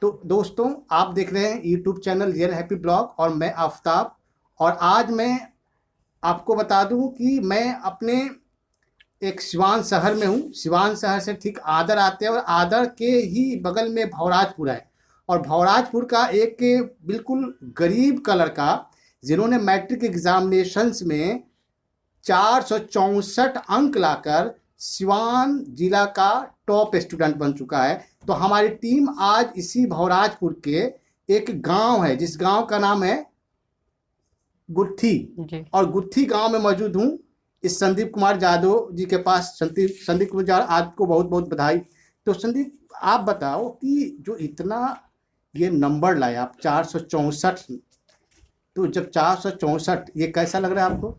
तो दोस्तों, आप देख रहे हैं YouTube channel real happy blog और मैं आफ्ताब। और आज मैं आपको बता दूं कि मैं अपने एक सिवान शहर में हूँ। सिवान शहर से ठीक आदर आते हैं और आदर के ही बगल में भवराजपुर है। और भवराजपुर का एक बिल्कुल गरीब का लड़का, जिन्होंने मैट्रिक एग्जामिनेशंस में 464 अंक लाकर सिवान जिला का टॉप स्टूडेंट बन चुका है। तो हमारी टीम आज इसी भवराजपुर के एक गांव है, जिस गांव का नाम है गुत्थी, जी। और गुत्थी गांव में मौजूद हूँ इस संदीप कुमार यादव जी के पास। संदीप कुमार यादव, आपको बहुत बहुत बधाई। तो संदीप, आप बताओ कि जो इतना ये नंबर लाए आप 464, तो जब 464, ये कैसा लग रहा है आपको?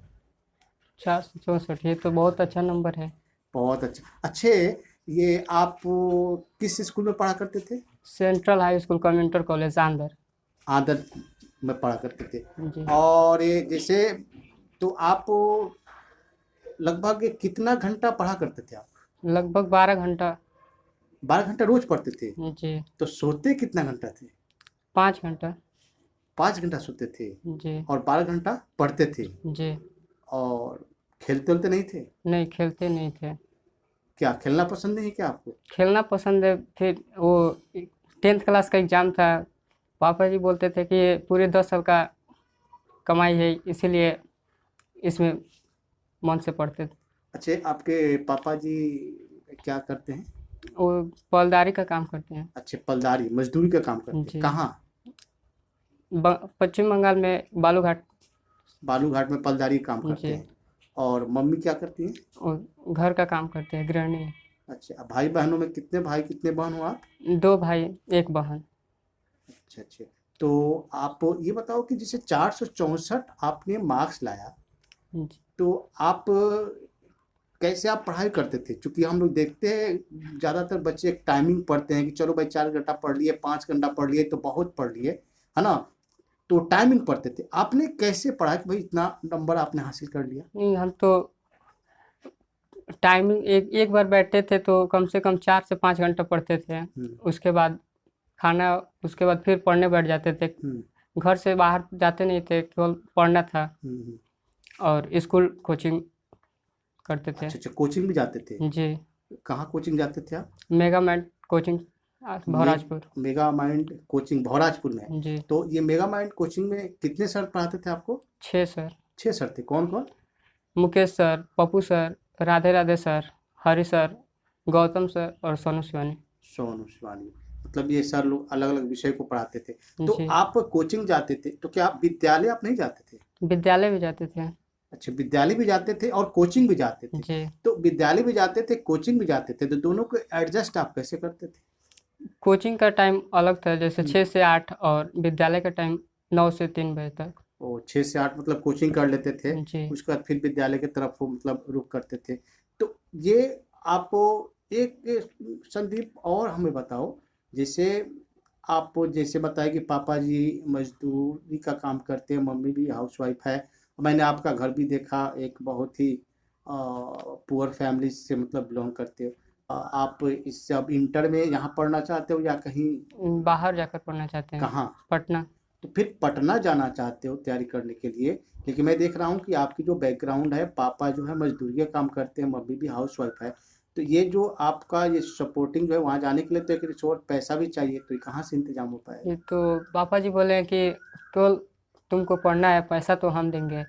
464 ये तो बहुत अच्छा नंबर है। बहुत अच्छा। अच्छे, ये आप किस स्कूल में पढ़ा करते थे? Central high school community college Andhra. आदर में पढ़ा करते थे। जी। और ये जैसे, तो आप लगभग कितना घंटा पढ़ा करते थे आप? लगभग 12 घंटा। 12 घंटा रोज पढ़ते थे? जी। तो सोते कितना घंटा थे? 5 घंटा। 5 घंटा सोते थे जी। और 12 घंटा पढ़ते थे। जी। और खेलते वेलते नहीं थे? नहीं, खेलते नहीं थे। क्या खेलना पसंद नहीं है क्या आपको? खेलना पसंद है। फिर वो 10th क्लास का एग्ज़ाम था। पापा जी बोलते थे कि ये पूरे 10 साल का कमाई है, इसीलिए इसमें मन से पढ़ते थे। अच्छे, आपके पापा जी क्या करते हैं? वो पौलदारी का काम करते हैं। अच्छे, पलदारी मजदूरी का काम करते हैं। जी। कहाँ? पश्चिम बंगाल में बालूघाट। बालूघाट में पलदारी काम करते जी। हैं। और मम्मी क्या करती हैं? वो घर का काम करते हैं, गृहिणी। अच्छा, भाई बहनों में कितने भाई कितने बहन हो आप? 2 भाई 1 बहन। अच्छा अच्छा। तो आप ये बताओ कि जैसे 464 आपने मार्क्स लाया, जी। तो आप कैसे आप पढ़ाई करते थे? क्योंकि हम लोग देखते हैं ज़्यादातर बच्चे एक टाइमिंग पढ़ते हैं कि चलो भाई 4 घंटा पढ़ लिए, 5 घंटा पढ़ लिए तो बहुत पढ़ लिए, है ना? तो टाइमिंग पढ़ते थे। आपने कैसे पढ़ा कि भाई इतना नंबर आपने हासिल कर लिया? नहीं, हम तो टाइमिंग एक एक बार बैठते थे तो कम से कम 4 से 5 घंटा पढ़ते थे। हम्म। उसके बाद खाना, उसके बाद फिर पढ़ने बैठ जाते थे। हम्म। घर से बाहर जाते नहीं थे, केवल पढ़ना था। हम्म। और स्कूल कोचिंग करते थे। अच्छा अच्छा, कोचिंग भी जाते थे? जी। कहाँ कोचिंग जाते थे आप? मेगा मैट कोचिंग मे Bhawrajpur. Mega mind coaching Bhawrajpur में है। जी। तो ये मेगा माइंड कोचिंग में कितने सर पढ़ाते थे आपको? 6 सर। 6 सर थे। कौन कौन? Mukesh sir, Pappu sir, Radhe Radhe sir, Hari sir, Gautam sir और सोनू शिवानी। सोनू शिवानी। मतलब ये सर लोग अलग अलग विषय को पढ़ाते थे। तो जी। आप कोचिंग जाते थे तो क्या आप विद्यालय आप नहीं जाते थे? विद्यालय भी जाते थे। अच्छा, विद्यालय भी जाते थे और कोचिंग भी जाते थे। जी। तो विद्यालय भी जाते थे, कोचिंग भी जाते थे, तो दोनों को एडजस्ट आप कैसे करते थे? कोचिंग का टाइम अलग था, जैसे हम्म। 6 से 8, और विद्यालय का टाइम 9 से 3 बजे तक। वो 6 से 8 मतलब कोचिंग कर लेते थे, जी। उसके बाद फिर विद्यालय की तरफ वो मतलब रुख करते थे। तो ये आपको एक संदीप और हमें बताओ, जैसे आप जैसे बताए कि पापा जी मजदूरी का काम करते हैं, मम्मी भी हाउसवाइफ है। मैंने आपका घर भी देखा, एक बहुत ही पुअर फैमिली से मतलब बिलोंग करते हो। आप इससे अब इंटर में यहाँ पढ़ना चाहते हो या कहीं? बाहर जाकर पढ़ना चाहते हैं। कहाँ? पटना। तो फिर पटना जाना चाहते हो तैयारी करने के लिए, लेकिन मैं देख रहा हूँ कि आपकी जो बैकग्राउंड है, पापा जो है मजदूरी का काम करते हैं, मम्मी भी हाउस वाइफ है। तो ये जो आपका ये सपोर्टिंग जो है वहाँ जाने के लिए, तो एक रिसोर्ट पैसा भी चाहिए, तो ये कहाँ से इंतजाम हो पाएगा? ये तो पापा जी बोले हैं कि केवल तुमको पढ़ना है, पैसा तो हम देंगे।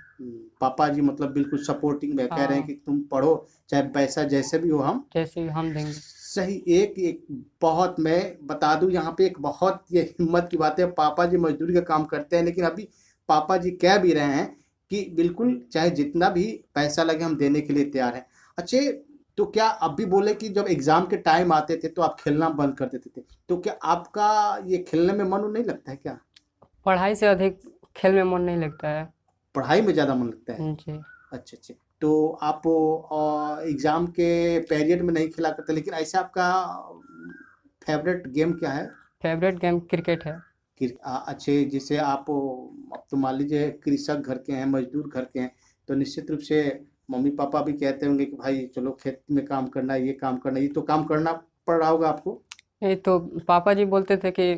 पापा जी मतलब बिल्कुल सपोर्टिंग में कह रहे हैं हाँ, कि तुम पढ़ो, चाहे पैसा जैसे भी हो हम जैसे भी हम देंगे। सही। एक एक बहुत, मैं बता दूं यहाँ पे एक बहुत ये हिम्मत की बात है, पापा जी मजदूरी का काम करते हैं, लेकिन अभी पापा जी कह भी रहे हैं कि बिल्कुल चाहे जितना भी पैसा लगे हम देने के लिए तैयार हैं। अच्छे, तो क्या अब भी बोले कि जब एग्जाम के टाइम आते थे तो आप खेलना बंद कर देते थे, तो क्या आपका ये खेलने में मन नहीं लगता है क्या? पढ़ाई से अधिक खेल में मन नहीं लगता है। पढ़ाई में ज़्यादा मन लगता है? जी। अच्छा अच्छा। तो आप एग्ज़ाम के पीरियड में नहीं खेला करते, लेकिन ऐसे आपका फेवरेट गेम क्या है? फेवरेट गेम क्रिकेट है। अच्छे, जैसे आप अब तो मान लीजिए कृषक घर के हैं, मजदूर घर के हैं, तो निश्चित रूप से मम्मी पापा भी कहते होंगे कि भाई चलो खेत में काम करना है, ये काम करना है, ये तो काम करना पड़ रहा होगा आपको। ये तो पापा जी बोलते थे कि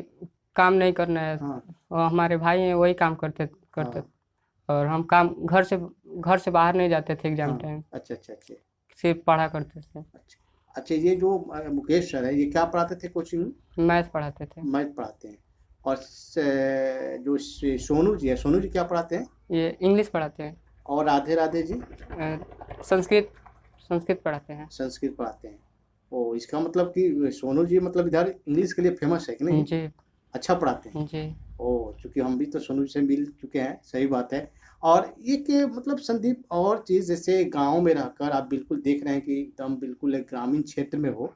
काम नहीं करना है, हाँ और हमारे भाई हैं वही काम करते करते हाँ और हम काम घर से बाहर नहीं जाते थे एग्जाम हाँ। टाइम, अच्छा अच्छा अच्छा सिर्फ पढ़ा करते थे। अच्छा। अच्छा, ये जो मुकेश सर है, ये क्या पढ़ाते थे कोचिंग में? मैथ पढ़ाते थे। मैथ पढ़ाते हैं। और जो सोनू जी है, सोनू जी क्या पढ़ाते हैं? ये इंग्लिश पढ़ाते हैं। और राधे राधे जी? संस्कृत संस्कृत पढ़ाते हैं। संस्कृत पढ़ाते हैं। ओ, इसका मतलब कि सोनू जी मतलब इधर इंग्लिश के लिए फेमस है कि नहीं? जी अच्छा पढ़ाते हैं। जी। ओ, चूंकि हम भी तो सोनू जी से मिल चुके हैं, सही बात है। और ये कि मतलब संदीप, और चीज़ जैसे गांव में रहकर आप बिल्कुल देख रहे हैं कि एकदम बिल्कुल एक ग्रामीण क्षेत्र में हो,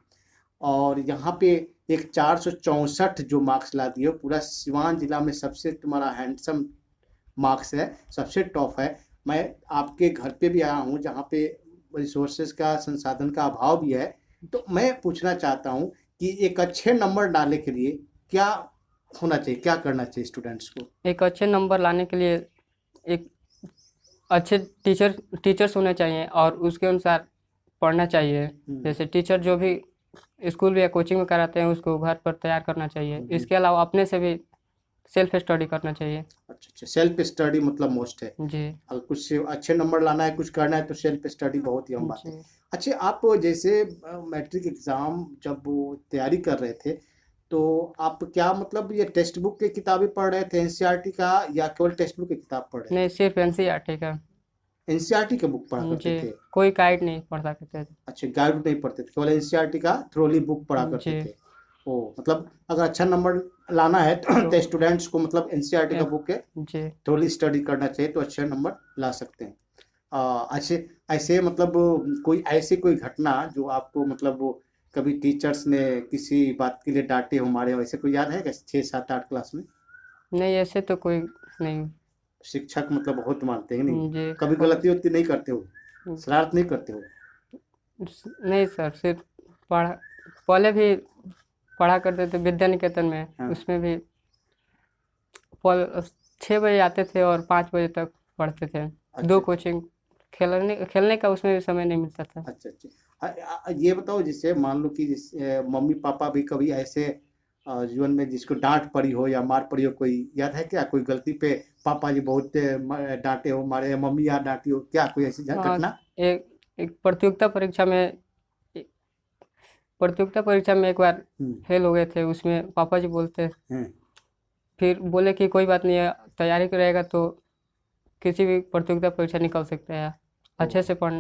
और यहाँ पे एक 464 जो मार्क्स ला दिए हो, पूरा सिवान जिला में सबसे तुम्हारा हैंडसम मार्क्स है, सबसे टॉप है। मैं आपके घर पे भी आया हूँ जहाँ पे रिसोर्सेज का, संसाधन का अभाव भी है। तो मैं पूछना चाहता हूँ कि एक अच्छे नंबर डालने के लिए क्या होना चाहिए, क्या करना चाहिए स्टूडेंट्स को? एक अच्छे नंबर लाने के लिए एक अच्छे टीचर्स होने चाहिए और उसके अनुसार पढ़ना चाहिए। जैसे टीचर जो भी स्कूल या कोचिंग में कराते हैं उसको घर पर तैयार करना चाहिए। इसके अलावा अपने से भी सेल्फ स्टडी करना चाहिए। अच्छा अच्छा, सेल्फ स्टडी मतलब मोस्ट है। जी अगर कुछ अच्छे नंबर लाना है, कुछ करना है, तो सेल्फ स्टडी बहुत ही अहम बात है। जी। अच्छा, आप जैसे मैट्रिक एग्ज़ाम जब वो तैयारी कर रहे थे, तो आप क्या मतलब ये टेक्स्ट बुक की किताबें पढ़ रहे थे एनसीईआरटी का, या केवल टेक्स्ट बुक की किताब पढ़ रहे नहीं, थे? सिर्फ एनसीईआरटी का। एनसीईआरटी का बुक पढ़ा करते जी, थे? कोई गाइड नहीं पढ़ सकते थे। अच्छा, गाइड नहीं पढ़ते थे, केवल एनसीईआरटी का थ्रोली बुक पढ़ा करते जी। थे। ओ, मतलब अगर अच्छा नंबर लाना है तो तो स्टूडेंट्स को मतलब एनसीईआरटी का ए- बुक है जी। थोड़ी स्टडी करना चाहिए, तो अच्छे नंबर ला सकते हैं। ऐसे ऐसे मतलब कोई ऐसी कोई घटना जो आपको मतलब वो कभी टीचर्स ने किसी बात के लिए डांटे हो, मारे हो, ऐसे कोई याद है क्या 6, 7, 8 क्लास में? नहीं, ऐसे तो कोई नहीं। शिक्षक मतलब बहुत मानते हैं नहीं? जी। कभी गलती होती नहीं करते हो? शरारत नहीं करते हो? नहीं सर, सिर्फ पढ़ा पहले भी पढ़ा करते थे विद्या निकेतन में। हाँ। उसमें भी पल 6 बजे आते थे और 5 बजे तक पढ़ते थे। अच्छा दो अच्छा कोचिंग, खेलने का उसमें भी समय नहीं मिलता था। अच्छा अच्छा। ये बताओ, जैसे मान लो कि मम्मी पापा भी कभी ऐसे जीवन में जिसको डांट पड़ी हो या मार पड़ी हो, कोई याद है क्या? कोई गलती पे पापा जी बहुत डांटे हो, मारे, या मम्मी यार डांटी हो, क्या कोई ऐसी हाँ, घटना? एक एक प्रतियोगिता परीक्षा में एक बार हम्म फेल हो गए थे। उसमें पापा जी बोलते, हम्म। फिर बोले कि कोई बात नहीं है, तैयारी करेगा तो किसी भी प्रतियोगिता परीक्षा निकल सकते हैं, ओ, अच्छे से पढ़।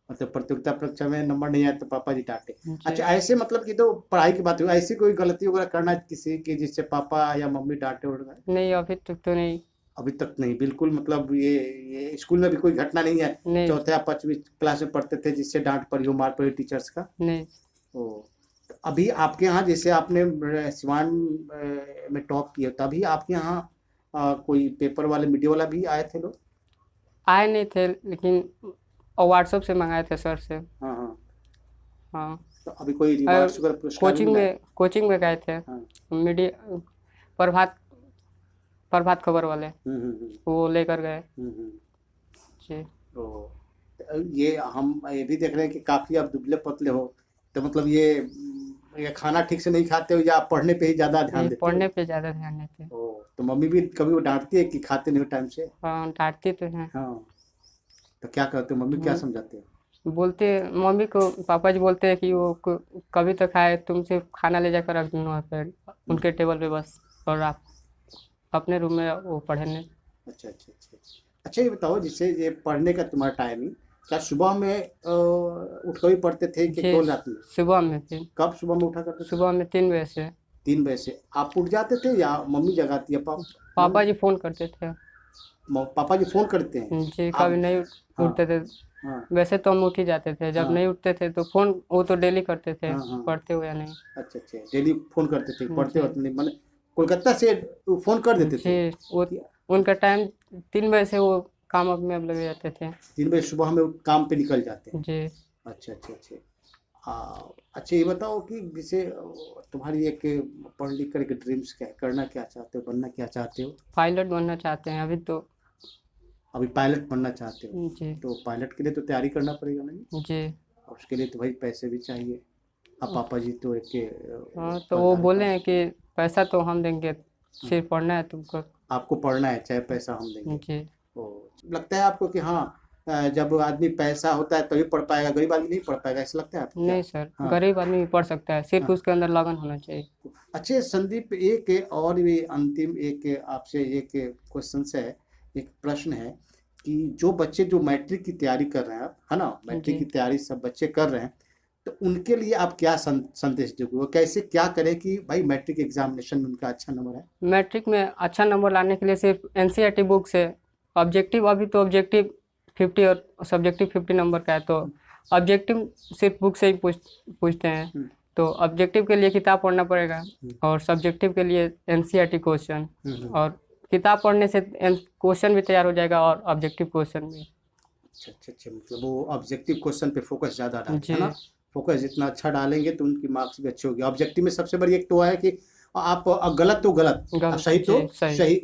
मतलब प्रतियोगिता परीक्षा में नंबर नहीं आया तो पापा जी डांटे। जी। अच्छा, ऐसे मतलब कि तो पढ़ाई की बात हुई, ऐसी कोई गलती वगैरह करना किसी की जिससे पापा या मम्मी डांटे उड़? नहीं, अभी तक तो नहीं। अभी तक नहीं, बिल्कुल मतलब ये स्कूल में भी कोई घटना नहीं है नहीं। चौथे या 5वीं क्लास में पढ़ते थे जिससे डांट पड़ी हो, मार पड़ी टीचर्स का? नहीं। ओ, तो अभी आपके यहाँ जैसे आपने सिवान में टॉप किया, तभी आपके यहाँ कोई पेपर वाले, मीडिया वाला भी आए थे लोग? आए नहीं थे, लेकिन व्हाट्सएप से मंगाए थे सर से। हाँ हाँ। हाँ। तो अभी कोई और रिवार्ड्स वगैरह, पुरस्कार भी मिला है? कोचिंग में गए थे। हाँ। मीडिया प्रभात प्रभात खबर वाले हम्म। वो लेकर गए। हम्म। जी। तो ये हम ये भी देख रहे हैं कि काफी आप दुबले पतले हो, तो मतलब ये खाना ठीक से नहीं खाते हो या पढ़ने पे ही ज्यादा ध्यान नहीं, देते हो? पढ़ने पे ज़्यादा ध्यान देते हैं। ओ, तो मम्मी भी कभी वो डांटती है कि खाते नहीं हो टाइम से? हाँ, डांटते तो हैं। हाँ। तो क्या करते हो, मम्मी क्या समझाते हो? बोलते मम्मी को पापा जी बोलते हैं कि वो कभी तो खाए, तुम सिर्फ खाना ले जाकर रख दो वहाँ पे उनके टेबल पे बस, और आप अपने रूम में वो पढ़ने। अच्छा अच्छा अच्छा। अच्छा, ये बताओ, जैसे ये पढ़ने का तुम्हारा टाइमिंग क्या सुबह में उठ कर भी पढ़ते थे कि जी, केवल रात में? सुबह में फिर कब सुबह में उठा करते थे? सुबह में 3 बजे से। 3 बजे से आप उठ जाते थे या मम्मी जगाती है? पापा जी फ़ोन करते थे। पापा जी फोन करते हैं? जी, कभी आप? नहीं हाँ उठते थे। हाँ वैसे तो हम उठ ही जाते थे, जब हाँ नहीं उठते थे तो फ़ोन वो तो डेली करते थे, हाँ हाँ। पढ़ते हो या नहीं। अच्छा अच्छा, डेली फोन करते थे, पढ़ते जी वक्त नहीं मैंने कोलकाता से फोन कर देते थे? जी। वो कि उनका टाइम 3 बजे से वो काम वाम में अब लगे रहते थे। 3 बजे सुबह में वो काम पे निकल जाते हैं? जी। अच्छा अच्छा अच्छा। अच्छा, ये बताओ कि जैसे तुम्हारी एक पढ़ लिख कर एक ड्रीम्स क्या है, करना क्या चाहते हो, बनना क्या चाहते हो? पायलट बनना चाहते हैं अभी तो। अभी पायलट बनना चाहते हो? जी तो पायलट के लिए तो तैयारी करना पड़ेगा नहीं? जी। और उसके लिए तो भाई पैसे भी चाहिए। अब पापा जी तो हाँ, तो वो बोले हैं कि पैसा तो हम देंगे, सिर्फ पढ़ना है तुमको। आपको पढ़ना है चाहे पैसा हम देंगे। जी ओ, लगता है आपको कि हाँ जब आदमी पैसा होता है तभी पढ़ पाएगा, गरीब आदमी नहीं पढ़ पाएगा, ऐसा लगता है आपको क्या? नहीं सर, हाँ। गरीब आदमी भी पढ़ सकता है, सिर्फ हाँ। उसके अंदर लगन होना चाहिए। अच्छे संदीप, एक और भी अंतिम एक आपसे एक क्वेश्चन है, एक प्रश्न है कि जो बच्चे जो मैट्रिक की तैयारी कर रहे हैं, है ना, मैट्रिक जी की तैयारी सब बच्चे कर रहे हैं, तो उनके लिए आप क्या संदेश दोगे? वो कैसे क्या करें कि भाई मैट्रिक एग्जामिनेशन में उनका अच्छा नंबर है? मैट्रिक में अच्छा नंबर लाने के लिए सिर्फ एनसीईआरटी बुक से, ऑब्जेक्टिव अभी तो ऑब्जेक्टिव 50 और सब्जेक्टिव 50 नंबर का है, तो ऑब्जेक्टिव सिर्फ बुक से ही पूछते हैं। तो ऑब्जेक्टिव के लिए किताब पढ़ना पड़ेगा और सब्जेक्टिव के लिए एनसीईआरटी क्वेश्चन, और किताब पढ़ने से क्वेश्चन भी तैयार हो जाएगा और ऑब्जेक्टिव क्वेश्चन भी। अच्छा, मतलब वो ऑब्जेक्टिव क्वेश्चन पे फोकस ज़्यादा डालें, जी है ना? फोकस जितना अच्छा डालेंगे तो उनकी मार्क्स भी अच्छे होंगे। ऑब्जेक्टिव में सबसे बड़ी एक तो है कि आप गलत तो गलत, गलत, सही तो जी, सही। सही